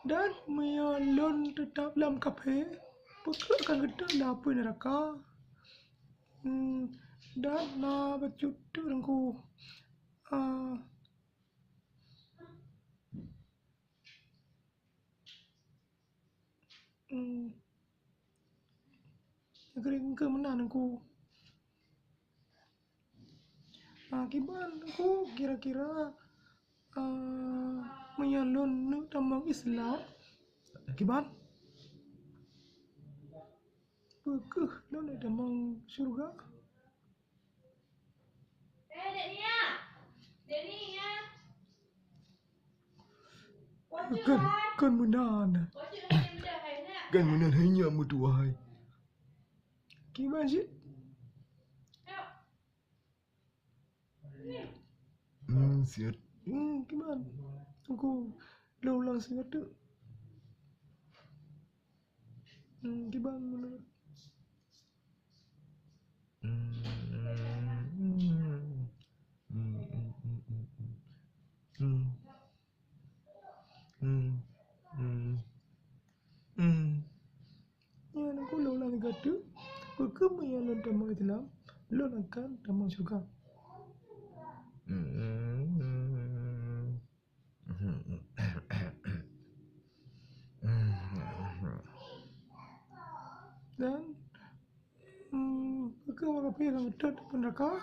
dan melon tetap dalam kafe, peka akan gedar lapar neraka. Dan bacut dengku. Ah, kering ke menan aku. Kiban aku kira-kira menyalon tambang Islam. Kiban? Bekeh lo nak tambang surga. Dek Nia. Kan menan. Kan menan hanya mutuai. Kiban sih? Sihat. Kiban? Aku ulang sihat tu. Kiban mana? Ya, aku ulang sihat tu. Bekam yang lo tambang Islam, lo akan tambang surga. Dan peka wakapi yang ngetot neraka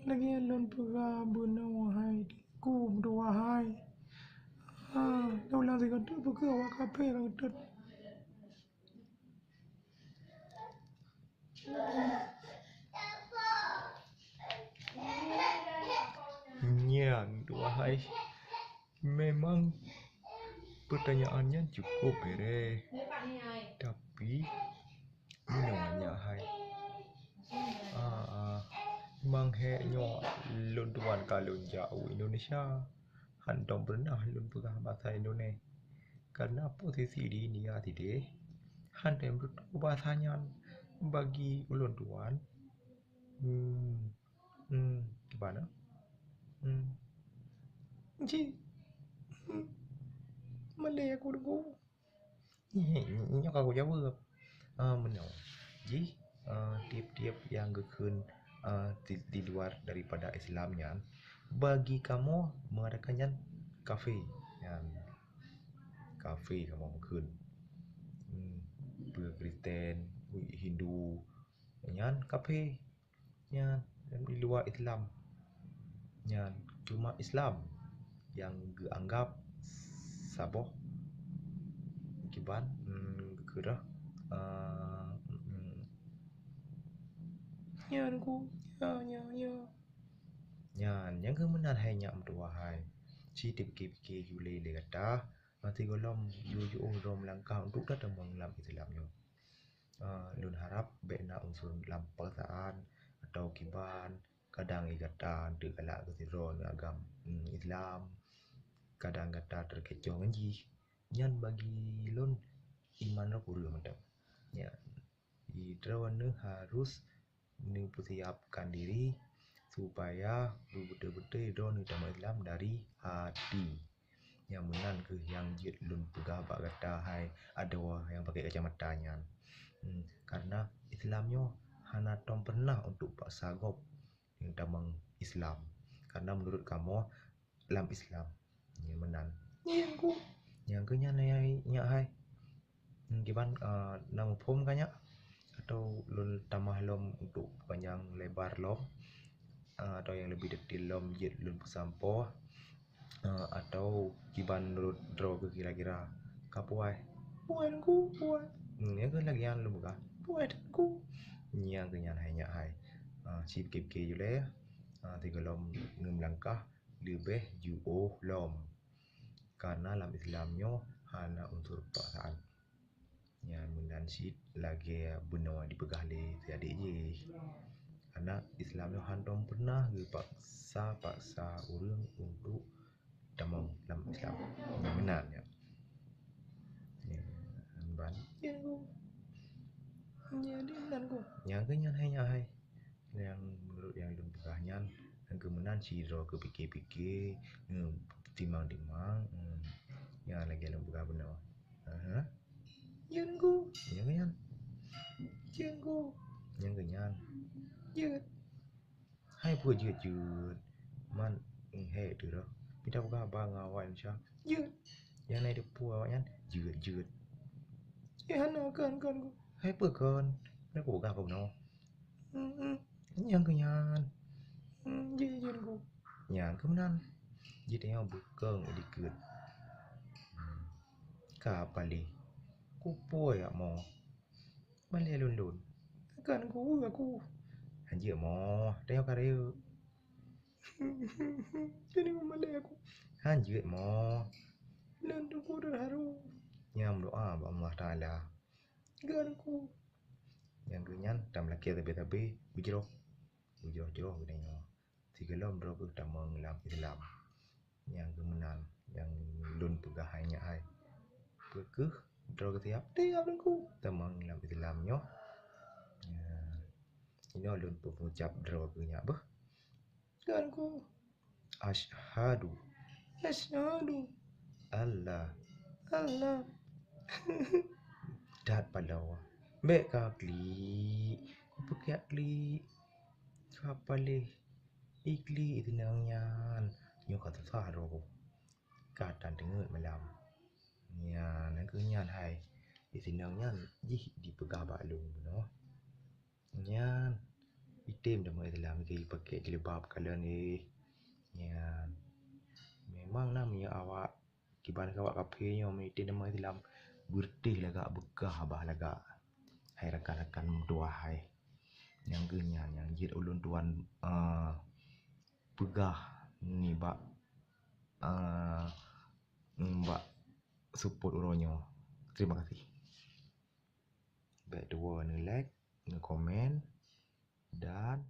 lagi lon peka buna wahai ku berwahai ulang tiga tu peka wakapi yang ngetot yang wahai. Memang pertanyaannya cukup bere, tapi namanya hai mangheknya lun tuan kalun jauh Indonesia handong pernah lun pegah bahasa Indonesia karena posisi di India tidak handeng bertu bahasanya bagi ulun tuan gimana ji Malay aku dulu nyok aku jawab menau ji tiap-tiap yang gekun di luar daripada Islamnya bagi kamu mengadakannya kafe yang kafe kamu gekun Kristen Hindu yang kafe yang di luar Islam yang cuma Islam yang dianggap saboh kiban gerah nyanku yang kemenan hanya berwahai si dipikir yule le kata nanti golom yu rom langkah untuk datang dalam Islamnya lun harap bena unsur dalam perasaan atau kiban kadang ikatan degalak kesiron agam Islam kadang kata terkecoh ngaji nyan bagi lun iman lo pura mantap ya Idrawana harus mempersiapkan diri supaya betul-betul Idron utama Islam dari hati yang menan ke yang jid lun pegah bak kata hai ada yang pakai kacamata nyan karena Islamnya hana tom pernah untuk pak sagop yang tamang Islam karena menurut kamu dalam Islam yang menan yang kenya nya hai giban nama pom kanya atau lun tambah lom untuk panjang lebar lom atau yang lebih detail lom jet lun pesampo atau kiban menurut draw ke kira-kira kapuai puanku puan ya kan lagi yang lum buka puanku yang kenyan hanya hai chip kip ke jule tiga lom ngem langkah lebih juo lom karena dalam Islamnya hana unsur perasaan yang menansit lagi benua dipegang le jadi je karena Islamnya handong pernah paksa orang untuk damang dalam Islam yang benarnya ban jadi nanku yang kenyan hanya hai yang menurut yang lun pegahnya yang kemenan siro ke pikir-pikir timang-timang Yang lagi dalam bukan benar. Aha. Yang ku. Yang kenyan. Yang ku. Yang kenyan. Duyệt. Hai vừa duyệt duyệt. Man hệ từ đó. Mình đâu có ba ngào vậy sao? Duyệt. Yang này được pua vậy nhá. Duyệt duyệt. Yang nào cần. Hai vừa cần. Nó cũng gặp nó. Yang kenyan. Duyệt ku. Yang kemenan. Jadi yang bukan edikut. Kapali. Ku poya mo. Bale lun. Kan ku. Anjir mo. Teo kareu. Jadi male aku. Anjir mo. Lan tu ku dah haru. Nyam doa ba Allah Taala. Gan ku. Yang kenyan tam laki tapi bujro. Bujro bedanya. Tiga lom bro ku tamang lam Islam. Yang kemenan, yang lun pegahainya ai. Pekeh draw ketiap tiap ku tamang lam Islam nyo. Ini lun pengucap draw punya bah. Kan ku asyhadu Allah dat palawa be ka kli pakai kli kapale ikli itu nangyan nyo kata saro katan dengar malam nya nan cứ nyan hai itu nangyan ji di pegaba lu no nyan item dah mulai dalam ke pakai jilbab kalian ni nyan memang namanya awak kiban awak kapenya mesti nama dalam bertih laga bekah bah laga hai rakan-rakan dua hai yang genya yang jid ulun tuan pegah ni bak mbak support uronyo. Terima kasih. Baik dua ni like, ni komen dan